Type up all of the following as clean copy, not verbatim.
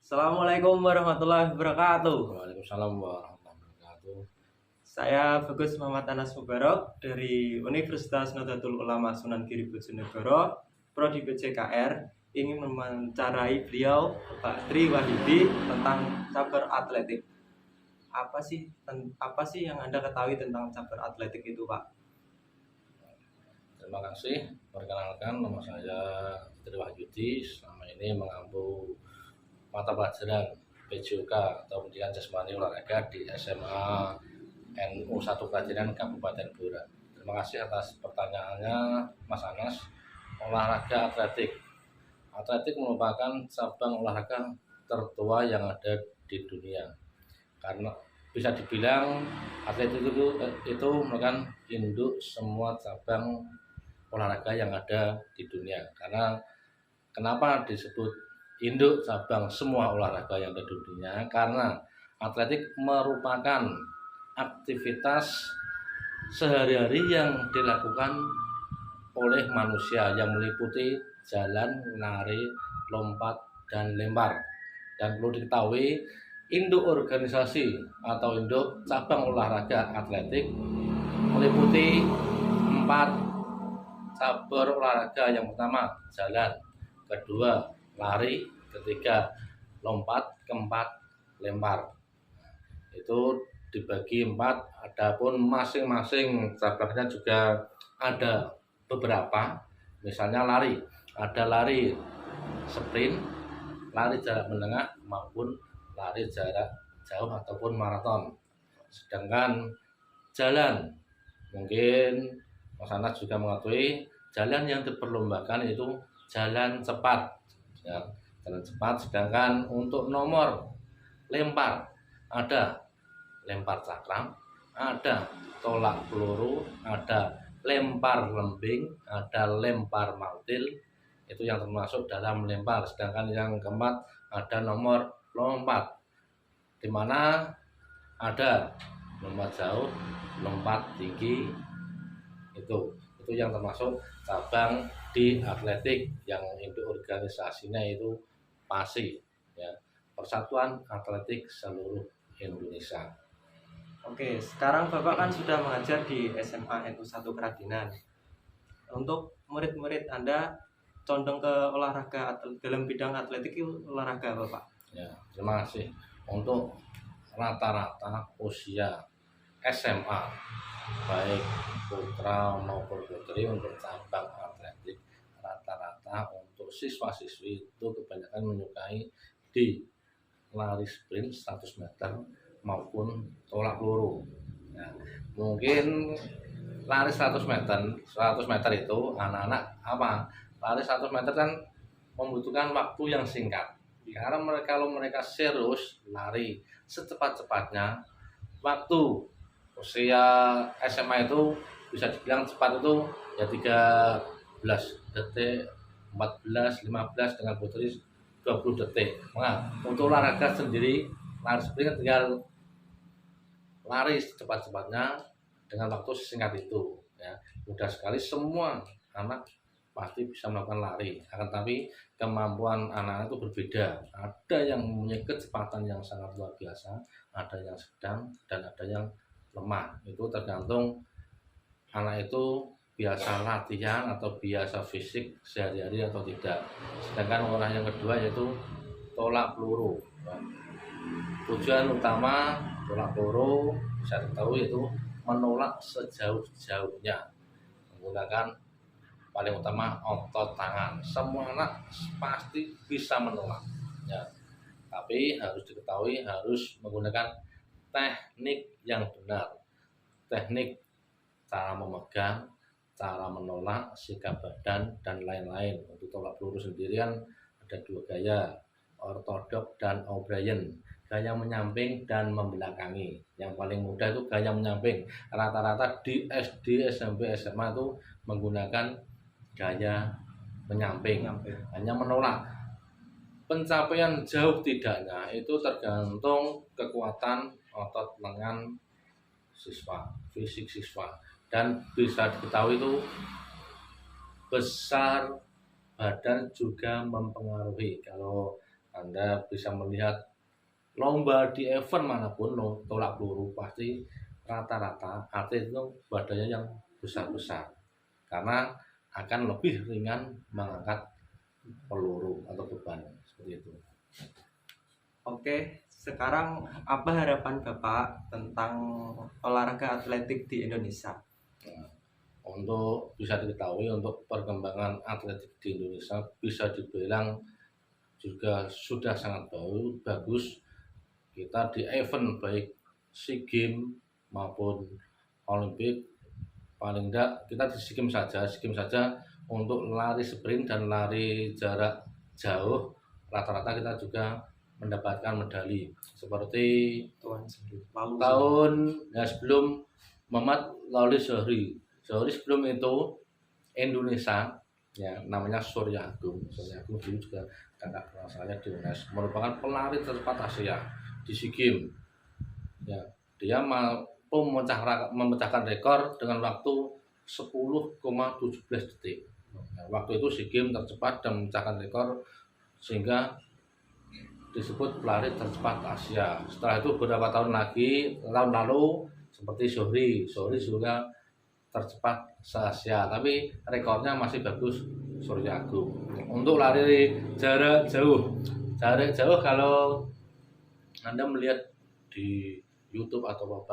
Assalamualaikum warahmatullahi wabarakatuh. Waalaikumsalam warahmatullahi wabarakatuh. Saya Bagus Muhammad Anas Mubarok dari Universitas Nahdlatul Ulama Sunan Giri Bojonegoro, Prodi PJKR, ingin mewawancarai beliau, Pak Tri Wahyudi, tentang cabar atletik. Apa sih yang Anda ketahui tentang cabar atletik itu, Pak? Terima kasih. Perkenalkan, nama saya Tri Wahyudi. Selama ini mengampu mata pelajaran PJOK atau Pendidikan Jasmani Olahraga di SMA NU 1 Pelajaran Kabupaten Blora. Terima kasih atas pertanyaannya, Mas Anas. Olahraga atletik. Atletik merupakan cabang olahraga tertua yang ada di dunia. Karena bisa dibilang atletik itu merupakan induk semua cabang olahraga yang ada di dunia. Karena kenapa disebut induk cabang semua olahraga yang ada di dunia? Karena atletik merupakan aktivitas sehari-hari yang dilakukan oleh manusia yang meliputi jalan, lari, lompat, dan lempar. Dan perlu diketahui, induk organisasi atau induk cabang olahraga atletik meliputi 4 cabur olahraga. Yang pertama jalan, kedua lari, ketiga lompat, keempat lempar. Itu dibagi 4. Adapun masing-masing cabangnya juga ada beberapa. Misalnya lari, ada lari sprint, lari jarak menengah, maupun lari jarak jauh ataupun maraton. Sedangkan jalan, mungkin Mas Anas juga mengetahui, jalan yang diperlombakan itu jalan cepat, ya, jalan cepat. Sedangkan untuk nomor lempar, ada lempar cakram, ada tolak peluru, ada lempar lembing, ada lempar martil. Itu yang termasuk dalam lempar. Sedangkan yang keempat ada nomor lompat, di mana ada lompat jauh, lompat tinggi. Itu yang termasuk cabang di atletik yang induk organisasinya itu PASI, ya, Persatuan Atletik Seluruh Indonesia. Oke, sekarang Bapak kan sudah mengajar di SMA NU 1 Keraginan. Untuk murid-murid Anda condong ke olahraga dalam bidang atletik itu olahraga apa, Pak? Ya, terima kasih. Untuk rata-rata usia SMA, baik putra maupun putri, untuk cabang atletik rata-rata untuk siswa-siswi itu kebanyakan menyukai di lari sprint 100 meter maupun tolak peluru. Nah, mungkin lari 100 meter itu anak-anak apa? Lari 100 meter kan membutuhkan waktu yang singkat. Karena kalau mereka serius lari secepat-cepatnya, waktu usia SMA itu bisa dibilang cepat itu ya 13 detik, 14, 15, dengan putri 20 detik. Nah, untuk olahraga sendiri, lari sprint tinggal lari secepat-cepatnya dengan waktu singkat itu, ya. Mudah sekali, semua anak pasti bisa melakukan lari. Akan tapi kemampuan anak itu berbeda. Ada yang mempunyai kecepatan yang sangat luar biasa, ada yang sedang, dan ada yang lemah. Itu tergantung anak itu biasa latihan atau biasa fisik sehari-hari atau tidak. Sedangkan orang yang kedua yaitu tolak peluru. Tujuan utama tolak peluru bisa diketahui itu menolak sejauh-jauhnya menggunakan paling utama otot tangan. Semua anak pasti bisa menolak, ya. Tapi harus diketahui harus menggunakan teknik yang benar. Teknik cara memegang, cara menolak, sikap badan, dan lain-lain. Untuk tolak peluru sendiri kan ada 2 gaya, ortodok dan O'Brien. Gaya menyamping dan membelakangi. Yang paling mudah itu gaya menyamping. Rata-rata di SD, SMP, SMA itu menggunakan gaya menyamping, hanya menolak. Pencapaian jauh tidaknya itu tergantung kekuatan otot lengan siswa, fisik siswa. Dan bisa diketahui itu besar badan juga mempengaruhi. Kalau Anda bisa melihat lomba di event manapun tolak peluru pasti rata-rata atlet itu badannya yang besar-besar karena akan lebih ringan mengangkat peluru atau beban seperti itu. Oke, sekarang apa harapan Bapak tentang olahraga atletik di Indonesia? Nah, untuk bisa diketahui untuk perkembangan atletik di Indonesia bisa dibilang juga sudah sangat bagus. Kita di event baik SEA Games maupun Olimpik, paling enggak kita di SEA Games saja untuk lari sprint dan lari jarak jauh rata-rata kita juga mendapatkan medali seperti tahun sebelum Muhammad Lawli Zohri sebelum itu Indonesia ya namanya Surya Agung dulu juga kakak kelas saya di UNES merupakan pelari tercepat Asia di SEA Games ya, dia mampu memecahkan rekor dengan waktu 10,17 detik. Nah, waktu itu SEA Games tercepat dan memecahkan rekor sehingga disebut pelari tercepat Asia. Setelah itu beberapa tahun lalu seperti Zohri juga tercepat se-Asia, tapi rekornya masih bagus Surya Agung. Untuk lari jarak jauh kalau Anda melihat di YouTube atau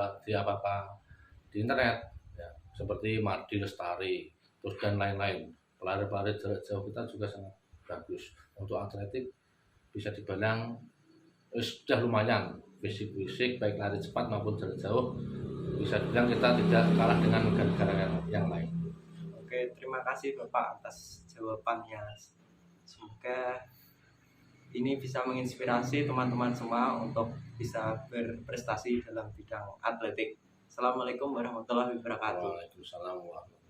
di internet ya, seperti Mardi Lestari terus dan lain-lain, pelari-pelari jarak jauh kita juga sangat bagus. Untuk atletik bisa dibilang sudah lumayan fisik baik lari cepat maupun jarak jauh, bisa dibilang kita tidak kalah dengan negara-negara yang lain. Oke, terima kasih Bapak atas jawabannya. Semoga ini bisa menginspirasi teman-teman semua untuk bisa berprestasi dalam bidang atletik. Assalamualaikum warahmatullahi wabarakatuh. Waalaikumsalam warahmatullahi wabarakatuh.